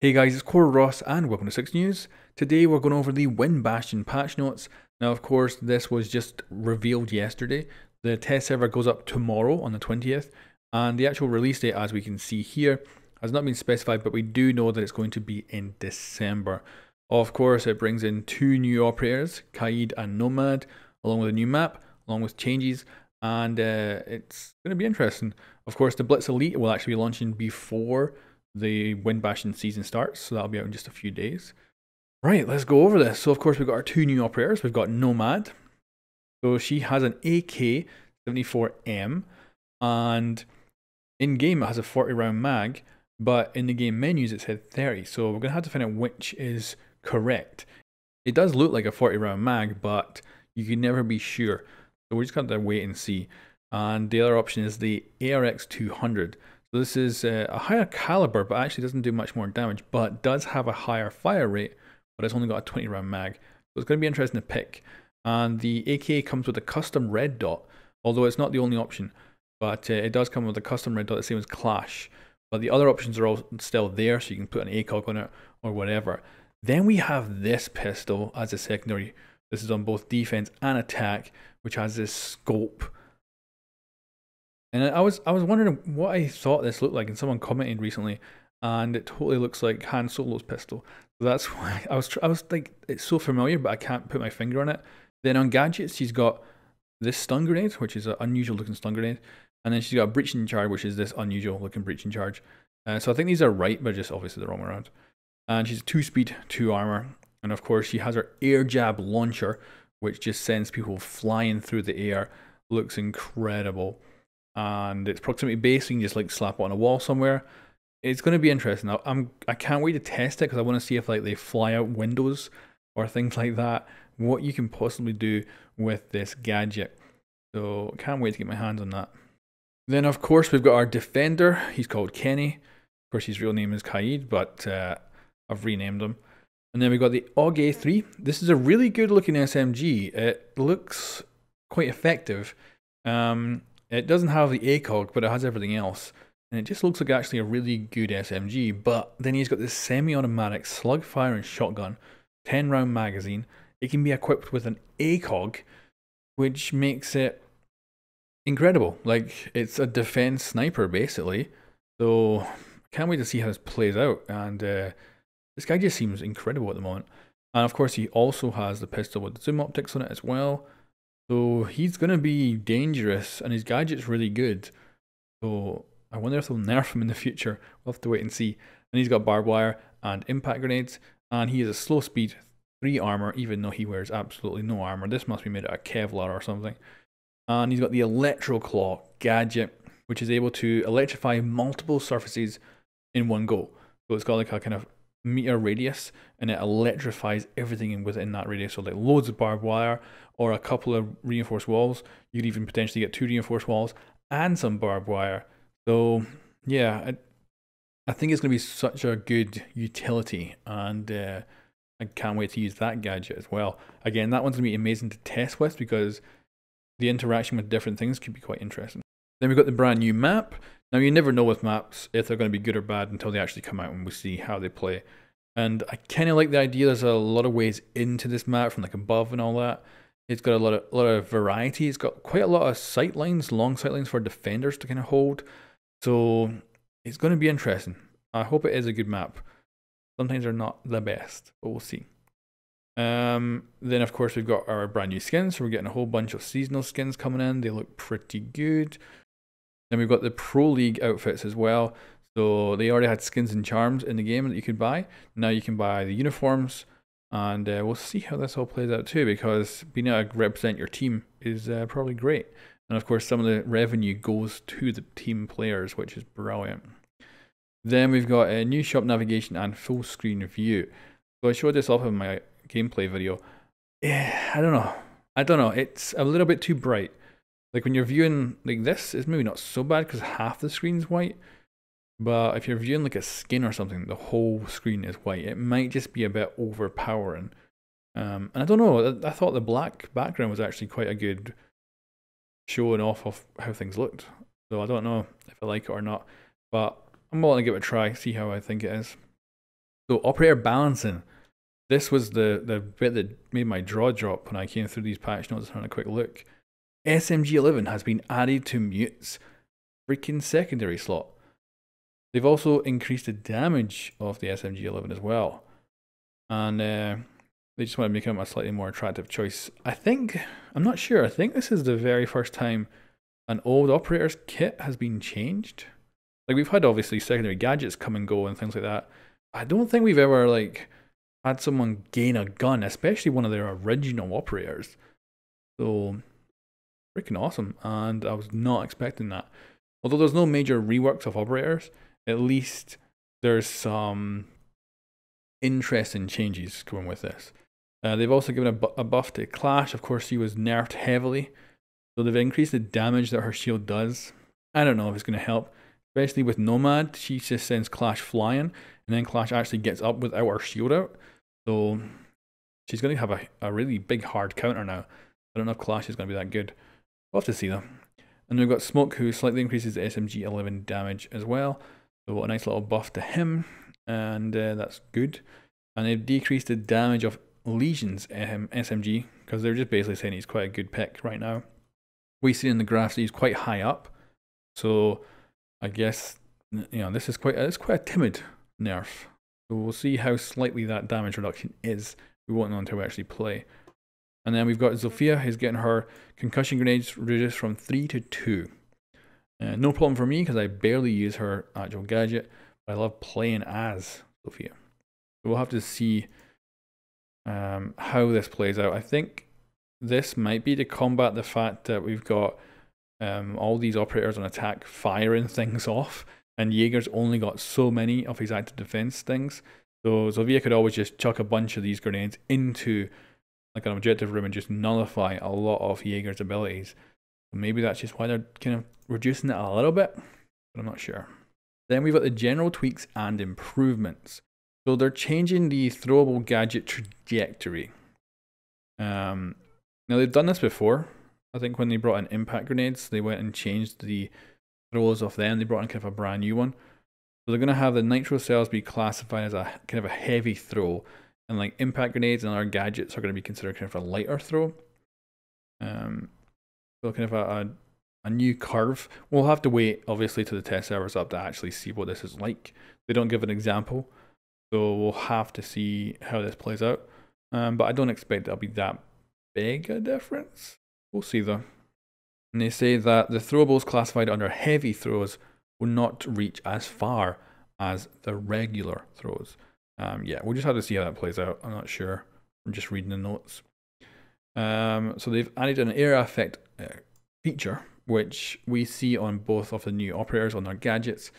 Hey guys, it's Core Ross and welcome to 6 News. Today we're going over the Wind Bastion patch notes. Now of course this was just revealed yesterday. The test server goes up tomorrow on the 20th and the actual release date, as we can see here, has not been specified, but we do know that it's going to be in December. Of course it brings in two new operators, Kaid and Nomad, along with a new map, along with changes, and it's going to be interesting. Of course the Blitz Elite will actually be launching before the Wind Bastion season starts, so that'll be out in just a few days. Right, let's go over this. So of course we've got our two new operators. We've got Nomad. So she has an AK-74M, and in game it has a 40 round mag, but in the game menus it said 30. So we're gonna have to find out which is correct. It does look like a 40 round mag, but you can never be sure. So we're just gonna have to wait and see. And the other option is the ARX200. So this is a higher caliber, but actually doesn't do much more damage, but does have a higher fire rate, but it's only got a 20 round mag. So it's going to be interesting to pick. And the AK comes with a custom red dot, although it's not the only option, but it does come with a custom red dot, the same as Clash. But the other options are all still there, so you can put an ACOG on it or whatever. Then we have this pistol as a secondary. This is on both defense and attack, which has this scope. And I was wondering what I thought this looked like, and someone commented recently, and it totally looks like Han Solo's pistol. So that's why I was like, it's so familiar, but I can't put my finger on it. Then on gadgets, she's got this stun grenade, which is an unusual looking stun grenade, and then she's got a breaching charge, which is this unusual looking breaching charge. So I think these are right, but just obviously the wrong way around. And she's 2 speed, 2 armor, and of course she has her air jab launcher, which just sends people flying through the air. Looks incredible. And it's proximity based, so you can just like slap it on a wall somewhere. It's going to be interesting. I can't wait to test it because I want to see if like they fly out windows or things like that. What you can possibly do with this gadget. So can't wait to get my hands on that. Then of course we've got our defender. He's called Kenny. Of course his real name is Kaid, but I've renamed him. And then we've got the AUG A3. This is a really good looking SMG. It looks quite effective. It doesn't have the ACOG, but it has everything else. And it just looks like actually a really good SMG. But then he's got this semi-automatic slug firing shotgun, 10 round magazine. It can be equipped with an ACOG, which makes it incredible. Like, it's a defense sniper, basically. So, I can't wait to see how this plays out. And this guy just seems incredible at the moment. And of course, he also has the pistol with the zoom optics on it as well. So he's going to be dangerous, and his gadget's really good. So I wonder if they'll nerf him in the future. We'll have to wait and see. And he's got barbed wire and impact grenades, and he is a slow speed, 3 armor, even though he wears absolutely no armor. This must be made out of Kevlar or something. And he's got the Electro Claw gadget, which is able to electrify multiple surfaces in one go. So it's got like a kind of meter radius, and it electrifies everything within that radius. So like loads of barbed wire or a couple of reinforced walls. You could even potentially get 2 reinforced walls and some barbed wire. So yeah, I think it's going to be such a good utility, and I can't wait to use that gadget as well. Again, that one's going to be amazing to test with because the interaction with different things could be quite interesting. Then we've got the brand new map. Now you never know with maps if they're going to be good or bad until they actually come out and we see how they play. And I kind of like the idea. There's a lot of ways into this map from like above and all that. It's got a lot of variety. It's got quite a lot of sight lines, long sight lines for defenders to kind of hold. So it's going to be interesting. I hope it is a good map. Sometimes they're not the best, but we'll see. Then of course we've got our brand new skins. So we're getting a whole bunch of seasonal skins coming in. They look pretty good. Then we've got the Pro League outfits as well. So they already had skins and charms in the game that you could buy. Now you can buy the uniforms, and we'll see how this all plays out too, because being able to represent your team is probably great. And of course some of the revenue goes to the team players, which is brilliant. Then we've got a new shop navigation and full screen view. So I showed this off in my gameplay video. I don't know. It's a little bit too bright. Like when you're viewing like this, it's maybe not so bad because half the screen's white. But if you're viewing like a skin or something, the whole screen is white. It might just be a bit overpowering. And I don't know, I thought the black background was actually quite a good showing off of how things looked. So I don't know if I like it or not. But I'm willing to give it a try, see how I think it is. So operator balancing. This was the bit that made my jaw drop when I came through these patch notes and had a quick look. SMG11 has been added to Mute's freaking secondary slot. They've also increased the damage of the SMG11 as well. And they just want to make him a slightly more attractive choice. I'm not sure, I think this is the very first time an old operator's kit has been changed. Like, we've had obviously secondary gadgets come and go and things like that. I don't think we've ever like had someone gain a gun, especially one of their original operators. So freaking awesome, and I was not expecting that. Although there's no major reworks of operators, at least there's some interesting changes coming with this. They've also given a buff to Clash. Of course, she was nerfed heavily, so they've increased the damage that her shield does. I don't know if it's going to help, especially with Nomad. She just sends Clash flying, and then Clash actually gets up without her shield out. So she's going to have a really big hard counter now. I don't know if Clash is going to be that good. We'll have to see though. And we've got Smoke, who slightly increases the SMG11 damage as well. So a nice little buff to him, and that's good. And they've decreased the damage of Legion's SMG, because they're just basically saying he's quite a good pick right now. We see in the graphs that he's quite high up, so I guess, you know, this is quite a timid nerf. So we'll see how slightly that damage reduction is. We won't know until we actually play. And then we've got Zofia, who's getting her concussion grenades reduced from 3 to 2. No problem for me, because I barely use her actual gadget, but I love playing as Zofia. So we'll have to see how this plays out. I think this might be to combat the fact that we've got all these operators on attack firing things off, and Jaeger's only got so many of his active defense things. So Zofia could always just chuck a bunch of these grenades into like an objective room and just nullify a lot of Jaeger's abilities. So maybe that's just why they're kind of reducing it a little bit, but I'm not sure. Then we've got the general tweaks and improvements. So they're changing the throwable gadget trajectory. Now they've done this before. I think when they brought in impact grenades, they went and changed the throws of them. They brought in kind of a brand new one. So they're going to have the nitro cells be classified as a kind of a heavy throw, and like impact grenades and other gadgets are going to be considered kind of a lighter throw. So kind of a new curve. We'll have to wait, obviously, till the test server's up to actually see what this is like. They don't give an example, so we'll have to see how this plays out. But I don't expect it'll be that big a difference. We'll see though. And they say that the throwables classified under heavy throws will not reach as far as the regular throws. Yeah, we'll just have to see how that plays out. I'm not sure. I'm just reading the notes. So they've added an area effect feature, which we see on both of the new operators on their gadgets.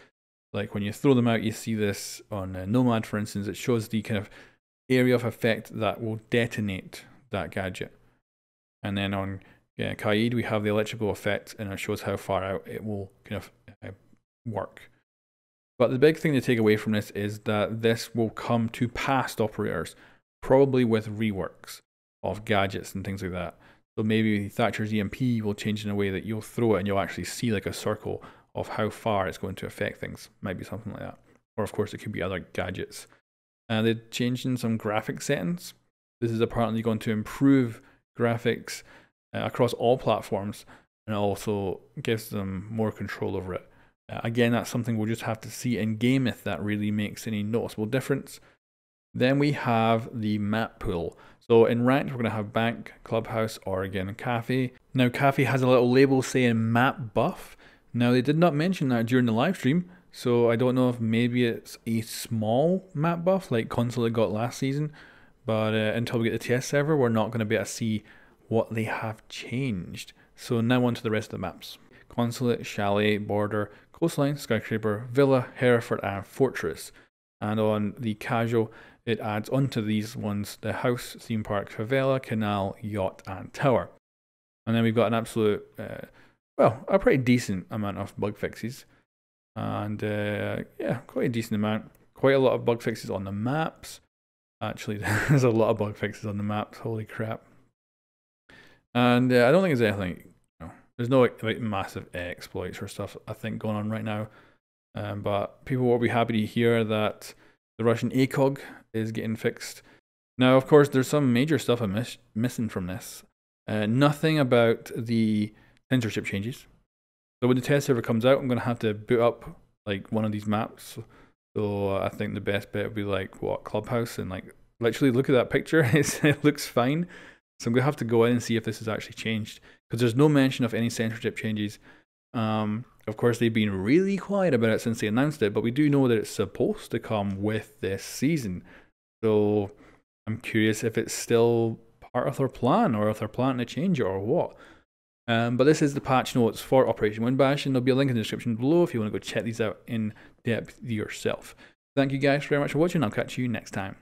Like when you throw them out, you see this on Nomad, for instance. It shows the kind of area of effect that will detonate that gadget. And then on Kaid, we have the electrical effect, and it shows how far out it will kind of work. But the big thing to take away from this is that this will come to past operators, probably with reworks of gadgets and things like that. So maybe Thatcher's EMP will change in a way that you'll throw it and you'll actually see like a circle of how far it's going to affect things. Might be something like that. Or of course it could be other gadgets. They're changing some graphic settings. This is apparently going to improve graphics across all platforms, and also gives them more control over it. Again, that's something we'll just have to see in game if that really makes any noticeable difference. Then we have the map pool. So in ranked, we're going to have Bank, Clubhouse, Oregon, Cafe. Now Cafe has a little label saying map buff. Now they did not mention that during the live stream, so I don't know if maybe it's a small map buff like Consulate got last season. But until we get the TS server, we're not going to be able to see what they have changed. So now on to the rest of the maps. Consulate, Chalet, Border, Coastline, Skyscraper, Villa, Hereford and Fortress. And on the casual, it adds onto these ones the House, Theme Park, Favela, Canal, Yacht and Tower. And then we've got an absolute, well, a pretty decent amount of bug fixes. And yeah, quite a decent amount. Quite a lot of bug fixes on the maps. Actually, there's a lot of bug fixes on the maps, holy crap. And I don't think there's anything, you know, there's no like massive exploits or stuff I think going on right now. But people will be happy to hear that The Russian ACOG is getting fixed. Now, of course, there's some major stuff I'm missing from this. Nothing about the censorship changes. So when the test server comes out, I'm going to have to boot up like one of these maps. So I think the best bet would be like Clubhouse, and like literally look at that picture. It looks fine. So I'm going to have to go in and see if this has actually changed, because there's no mention of any censorship changes. Of course, they've been really quiet about it since they announced it, but we do know that it's supposed to come with this season. So I'm curious if it's still part of their plan, or if they're planning to change it, or what. But this is the patch notes for Operation Windbash, and there'll be a link in the description below if you want to go check these out in depth yourself. Thank you guys very much for watching. I'll catch you next time.